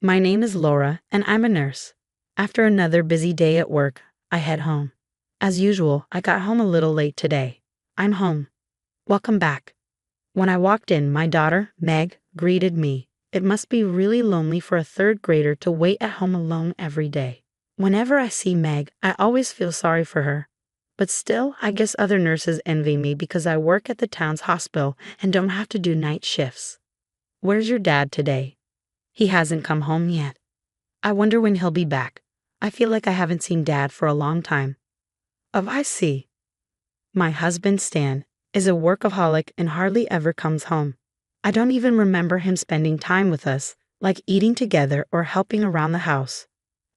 My name is Laura, and I'm a nurse. After another busy day at work, I head home. As usual, I got home a little late today. I'm home. Welcome back. When I walked in, my daughter, Meg, greeted me. It must be really lonely for a third grader to wait at home alone every day. Whenever I see Meg, I always feel sorry for her. But still, I guess other nurses envy me because I work at the town's hospital and don't have to do night shifts. Where's your dad today? He hasn't come home yet. I wonder when he'll be back. I feel like I haven't seen Dad for a long time. Oh, I see. My husband, Stan, is a workaholic and hardly ever comes home. I don't even remember him spending time with us, like eating together or helping around the house.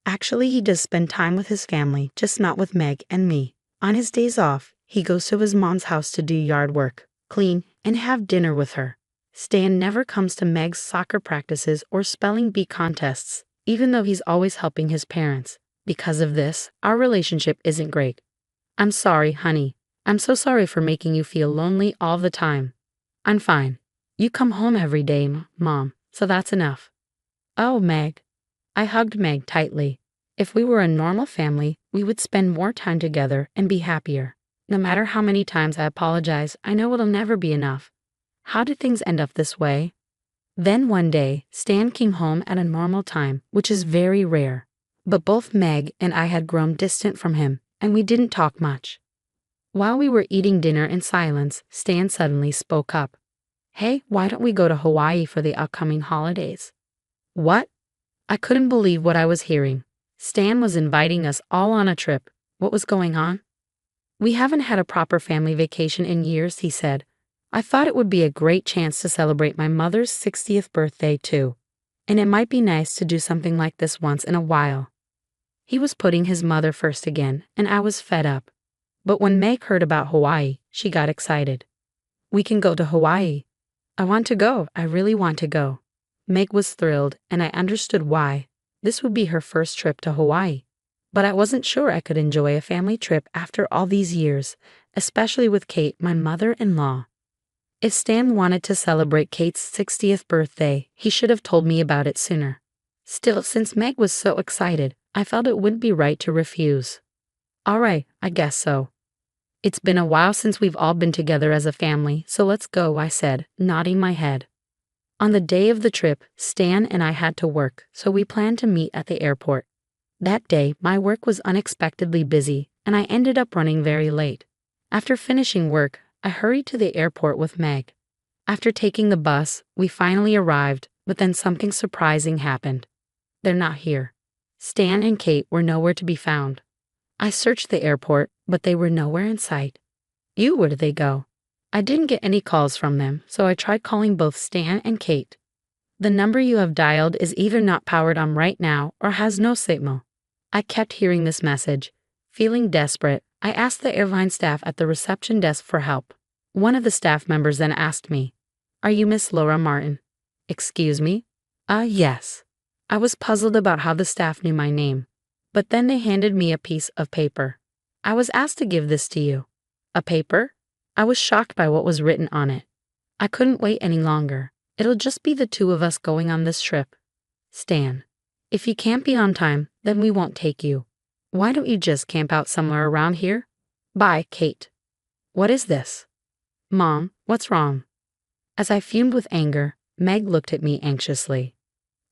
Actually, he does spend time with his family, just not with Meg and me. On his days off, he goes to his mom's house to do yard work, clean, and have dinner with her. Stan never comes to Meg's soccer practices or spelling bee contests, even though he's always helping his parents. Because of this, our relationship isn't great. I'm sorry, honey. I'm so sorry for making you feel lonely all the time. I'm fine. You come home every day, Mom, so that's enough. Oh, Meg. I hugged Meg tightly. If we were a normal family, we would spend more time together and be happier. No matter how many times I apologize, I know it'll never be enough. How did things end up this way? Then one day, Stan came home at a normal time, which is very rare. But both Meg and I had grown distant from him, and we didn't talk much. While we were eating dinner in silence, Stan suddenly spoke up. Hey, why don't we go to Hawaii for the upcoming holidays? What? I couldn't believe what I was hearing. Stan was inviting us all on a trip. What was going on? We haven't had a proper family vacation in years, he said. I thought it would be a great chance to celebrate my mother's 60th birthday too. And it might be nice to do something like this once in a while. He was putting his mother first again, and I was fed up. But when Meg heard about Hawaii, she got excited. We can go to Hawaii. I want to go. I really want to go. Meg was thrilled, and I understood why. This would be her first trip to Hawaii. But I wasn't sure I could enjoy a family trip after all these years, especially with Kate, my mother-in-law. If Stan wanted to celebrate Kate's 60th birthday, he should have told me about it sooner. Still, since Meg was so excited, I felt it wouldn't be right to refuse. All right, I guess so. It's been a while since we've all been together as a family, so let's go, I said, nodding my head. On the day of the trip, Stan and I had to work, so we planned to meet at the airport. That day, my work was unexpectedly busy, and I ended up running very late. After finishing work, I hurried to the airport with Meg. After taking the bus, we finally arrived, but then something surprising happened. They're not here. Stan and Kate were nowhere to be found. I searched the airport, but they were nowhere in sight. Where did they go? I didn't get any calls from them, so I tried calling both Stan and Kate. The number you have dialed is either not powered on right now or has no signal. I kept hearing this message. Feeling desperate, I asked the airline staff at the reception desk for help. One of the staff members then asked me, "Are you Miss Laura Martin?" Excuse me? Yes. I was puzzled about how the staff knew my name, but then they handed me a piece of paper. I was asked to give this to you. A paper? I was shocked by what was written on it. I couldn't wait any longer. It'll just be the two of us going on this trip. Stan, if you can't be on time, then we won't take you. Why don't you just camp out somewhere around here? Bye, Kate. What is this? Mom, what's wrong? As I fumed with anger, Meg looked at me anxiously.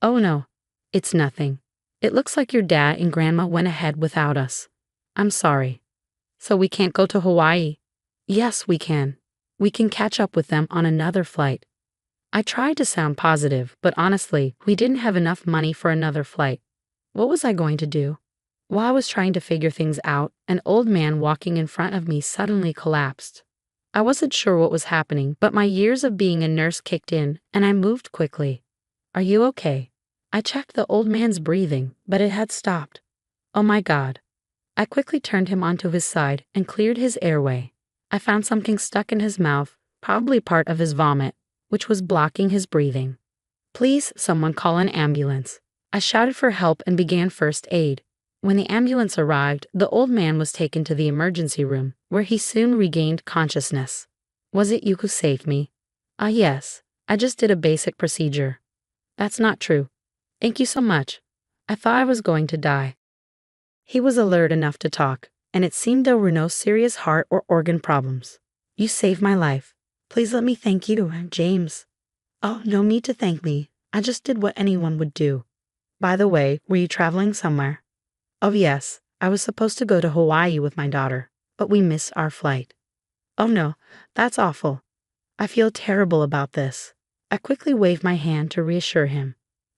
Oh no, it's nothing. It looks like your dad and Grandma went ahead without us. I'm sorry. So we can't go to Hawaii? Yes, we can. We can catch up with them on another flight. I tried to sound positive, but honestly, we didn't have enough money for another flight. What was I going to do? While I was trying to figure things out, an old man walking in front of me suddenly collapsed. I wasn't sure what was happening, but my years of being a nurse kicked in, and I moved quickly. Are you okay? I checked the old man's breathing, but it had stopped. Oh my God. I quickly turned him onto his side and cleared his airway. I found something stuck in his mouth, probably part of his vomit, which was blocking his breathing. Please, someone call an ambulance. I shouted for help and began first aid. When the ambulance arrived, the old man was taken to the emergency room, where he soon regained consciousness. Was it you who saved me? Yes. I just did a basic procedure. That's not true. Thank you so much. I thought I was going to die. He was alert enough to talk, and it seemed there were no serious heart or organ problems. You saved my life. Please let me thank you, James. Oh, no need to thank me. I just did what anyone would do. By the way, were you traveling somewhere? Oh, yes. I was supposed to go to Hawaii with my daughter, but we missed our flight. Oh no, that's awful. I feel terrible about this. I quickly waved my hand to reassure him.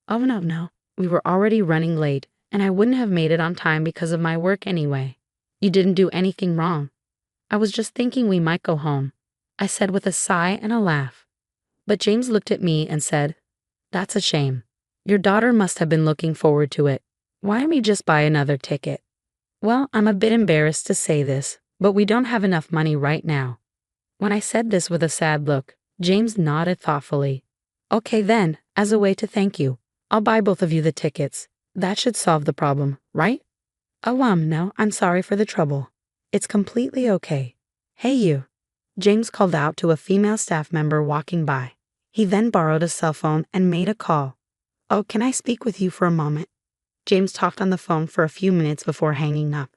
Oh no. We were already running late, and I wouldn't have made it on time because of my work anyway. You didn't do anything wrong. I was just thinking we might go home, I said with a sigh and a laugh. But James looked at me and said, That's a shame. Your daughter must have been looking forward to it. Why don't we just buy another ticket? Well, I'm a bit embarrassed to say this, but we don't have enough money right now. When I said this with a sad look, James nodded thoughtfully. Okay then, as a way to thank you, I'll buy both of you the tickets. That should solve the problem, right? Oh, no, I'm sorry for the trouble. It's completely okay. Hey you. James called out to a female staff member walking by. He then borrowed a cell phone and made a call. Oh, can I speak with you for a moment? James talked on the phone for a few minutes before hanging up.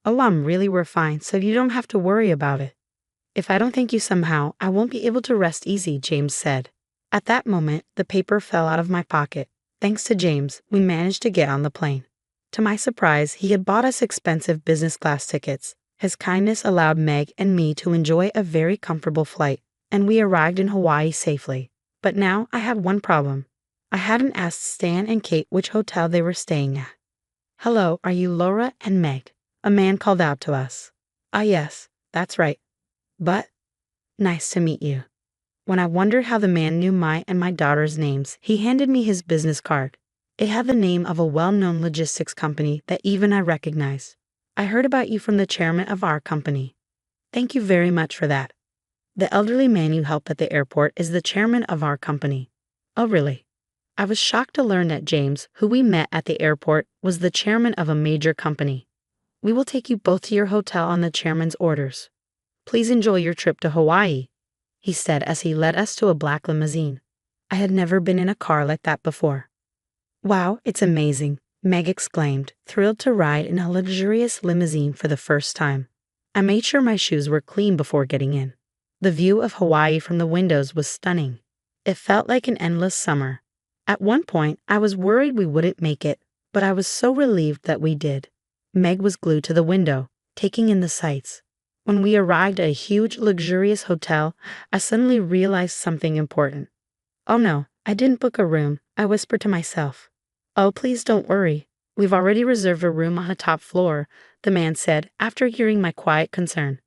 Oh, really, we're fine, so you don't have to worry about it. If I don't thank you somehow, I won't be able to rest easy, James said. At that moment, the paper fell out of my pocket. Thanks to James, we managed to get on the plane. To my surprise, he had bought us expensive business class tickets. His kindness allowed Meg and me to enjoy a very comfortable flight, and we arrived in Hawaii safely. But now I had one problem. I hadn't asked Stan and Kate which hotel they were staying at. Hello, are you Laura and Meg? A man called out to us. Ah, yes, that's right. But, nice to meet you. When I wondered how the man knew my and my daughter's names, he handed me his business card. It had the name of a well-known logistics company that even I recognized. I heard about you from the chairman of our company. Thank you very much for that. The elderly man you helped at the airport is the chairman of our company. Oh, really? I was shocked to learn that James, who we met at the airport, was the chairman of a major company. We will take you both to your hotel on the chairman's orders. Please enjoy your trip to Hawaii, he said as he led us to a black limousine. I had never been in a car like that before. Wow, it's amazing, Meg exclaimed, thrilled to ride in a luxurious limousine for the first time. I made sure my shoes were clean before getting in. The view of Hawaii from the windows was stunning. It felt like an endless summer. At one point, I was worried we wouldn't make it, but I was so relieved that we did. Meg was glued to the window, taking in the sights. When we arrived at a huge, luxurious hotel, I suddenly realized something important. Oh no, I didn't book a room, I whispered to myself. Oh, please don't worry. We've already reserved a room on the top floor, the man said after hearing my quiet concern.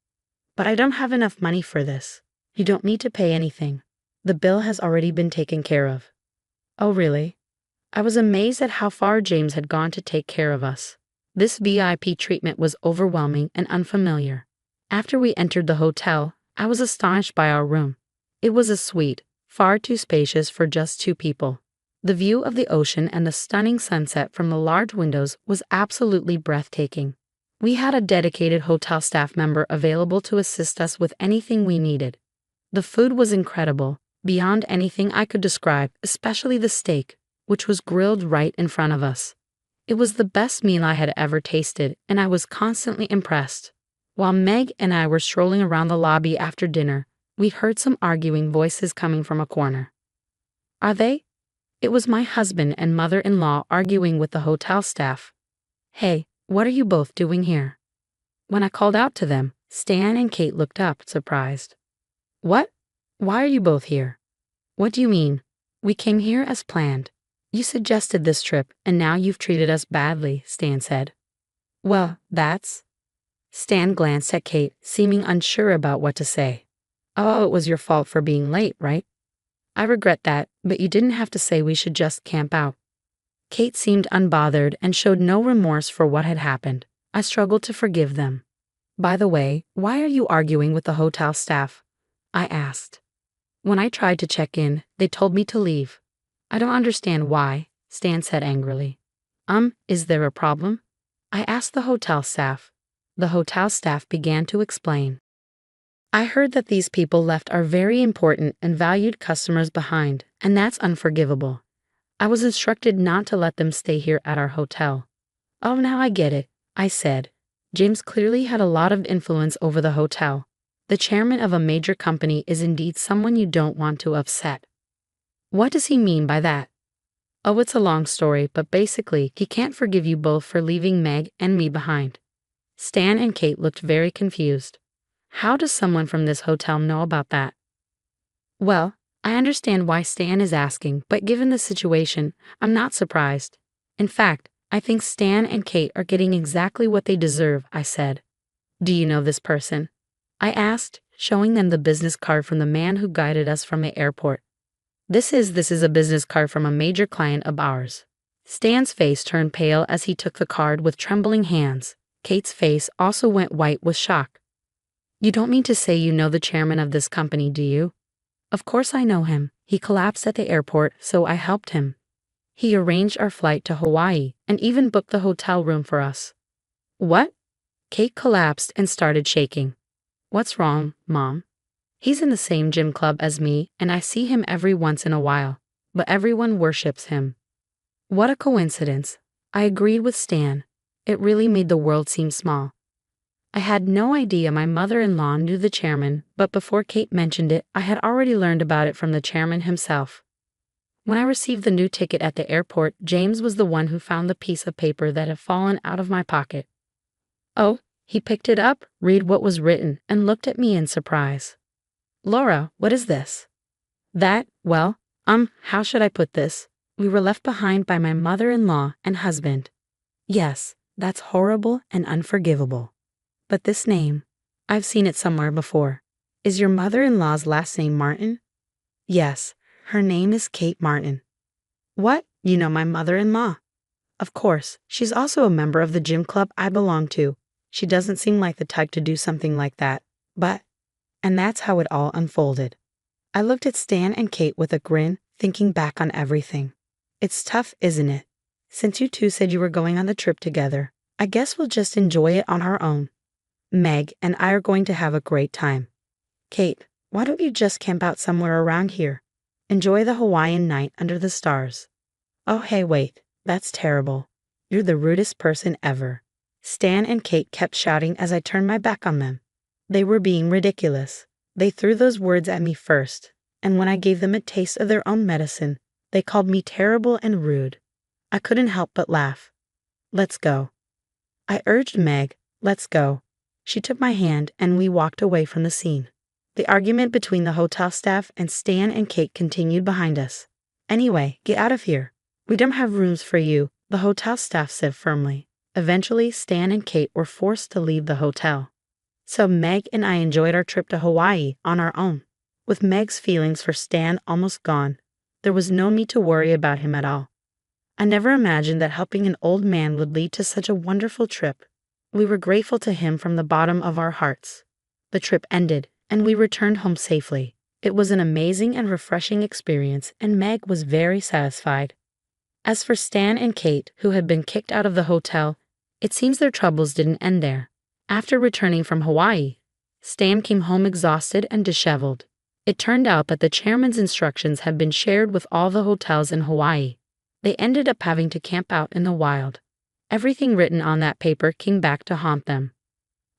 But I don't have enough money for this. You don't need to pay anything. The bill has already been taken care of. Oh, really? I was amazed at how far James had gone to take care of us. This VIP treatment was overwhelming and unfamiliar. After we entered the hotel, I was astonished by our room. It was a suite, far too spacious for just two people. The view of the ocean and the stunning sunset from the large windows was absolutely breathtaking. We had a dedicated hotel staff member available to assist us with anything we needed. The food was incredible, beyond anything I could describe, especially the steak, which was grilled right in front of us. It was the best meal I had ever tasted, and I was constantly impressed. While Meg and I were strolling around the lobby after dinner, we heard some arguing voices coming from a corner. Are they? It was my husband and mother-in-law arguing with the hotel staff. Hey, what are you both doing here? When I called out to them, Stan and Kate looked up, surprised. What? Why are you both here? What do you mean? We came here as planned. You suggested this trip, and now you've treated us badly, Stan said. Well, that's... Stan glanced at Kate, seeming unsure about what to say. Oh, it was your fault for being late, right? I regret that, but you didn't have to say we should just camp out. Kate seemed unbothered and showed no remorse for what had happened. I struggled to forgive them. By the way, why are you arguing with the hotel staff? I asked. When I tried to check in, they told me to leave. I don't understand why, Stan said angrily. Is there a problem? I asked the hotel staff. The hotel staff began to explain. I heard that these people left our very important and valued customers behind, and that's unforgivable. I was instructed not to let them stay here at our hotel. Oh, now I get it, I said. James clearly had a lot of influence over the hotel. The chairman of a major company is indeed someone you don't want to upset. What does he mean by that? Oh, it's a long story, but basically, he can't forgive you both for leaving Meg and me behind. Stan and Kate looked very confused. How does someone from this hotel know about that? Well, I understand why Stan is asking, but given the situation, I'm not surprised. In fact, I think Stan and Kate are getting exactly what they deserve, I said. Do you know this person? I asked, showing them the business card from the man who guided us from the airport. This is a business card from a major client of ours. Stan's face turned pale as he took the card with trembling hands. Kate's face also went white with shock. You don't mean to say you know the chairman of this company, do you? Of course I know him. He collapsed at the airport, so I helped him. He arranged our flight to Hawaii and even booked the hotel room for us. What? Kate collapsed and started shaking. What's wrong, Mom? He's in the same gym club as me, and I see him every once in a while, but everyone worships him. What a coincidence. I agreed with Stan. It really made the world seem small. I had no idea my mother-in-law knew the chairman, but before Kate mentioned it, I had already learned about it from the chairman himself. When I received the new ticket at the airport, James was the one who found the piece of paper that had fallen out of my pocket. Oh, he picked it up, read what was written, and looked at me in surprise. Laura, what is this? Well, how should I put this? We were left behind by my mother-in-law and husband. Yes, that's horrible and unforgivable. But this name, I've seen it somewhere before. Is your mother-in-law's last name Martin? Yes, her name is Kate Martin. What? You know my mother-in-law? Of course, she's also a member of the gym club I belong to. She doesn't seem like the type to do something like that, and that's how it all unfolded. I looked at Stan and Kate with a grin, thinking back on everything. It's tough, isn't it? Since you two said you were going on the trip together, I guess we'll just enjoy it on our own. Meg and I are going to have a great time. Kate, why don't you just camp out somewhere around here? Enjoy the Hawaiian night under the stars. Oh, hey, wait, that's terrible. You're the rudest person ever. Stan and Kate kept shouting as I turned my back on them. They were being ridiculous. They threw those words at me first, and when I gave them a taste of their own medicine, they called me terrible and rude. I couldn't help but laugh. Let's go. I urged Meg, let's go. She took my hand and we walked away from the scene. The argument between the hotel staff and Stan and Kate continued behind us. Anyway, get out of here. We don't have rooms for you, the hotel staff said firmly. Eventually, Stan and Kate were forced to leave the hotel. So Meg and I enjoyed our trip to Hawaii on our own. With Meg's feelings for Stan almost gone, there was no need to worry about him at all. I never imagined that helping an old man would lead to such a wonderful trip. We were grateful to him from the bottom of our hearts. The trip ended, and we returned home safely. It was an amazing and refreshing experience, and Meg was very satisfied. As for Stan and Kate, who had been kicked out of the hotel, it seems their troubles didn't end there. After returning from Hawaii, Stan came home exhausted and disheveled. It turned out that the chairman's instructions had been shared with all the hotels in Hawaii. They ended up having to camp out in the wild. Everything written on that paper came back to haunt them.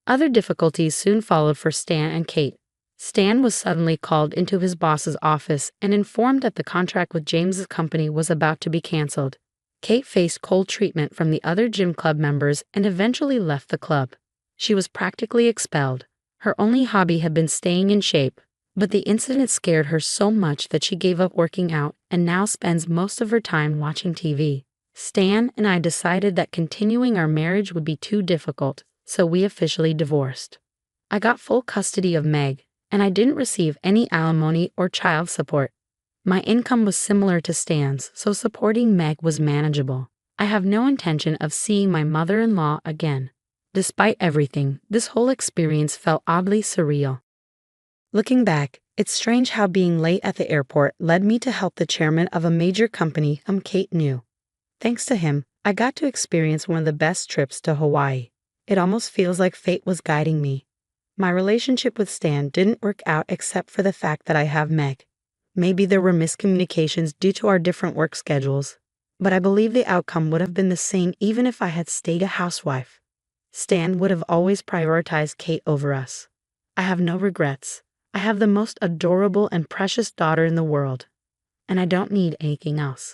Other difficulties soon followed for Stan and Kate. Stan was suddenly called into his boss's office and informed that the contract with James's company was about to be canceled. Kate faced cold treatment from the other gym club members and eventually left the club. She was practically expelled. Her only hobby had been staying in shape, but the incident scared her so much that she gave up working out and now spends most of her time watching TV. Stan and I decided that continuing our marriage would be too difficult, so we officially divorced. I got full custody of Meg, and I didn't receive any alimony or child support. My income was similar to Stan's, so supporting Meg was manageable. I have no intention of seeing my mother-in-law again. Despite everything, this whole experience felt oddly surreal. Looking back, it's strange how being late at the airport led me to help the chairman of a major company Kate knew. Thanks to him, I got to experience one of the best trips to Hawaii. It almost feels like fate was guiding me. My relationship with Stan didn't work out except for the fact that I have Meg. Maybe there were miscommunications due to our different work schedules, but I believe the outcome would have been the same even if I had stayed a housewife. Stan would have always prioritized Kate over us. I have no regrets. I have the most adorable and precious daughter in the world, and I don't need anything else.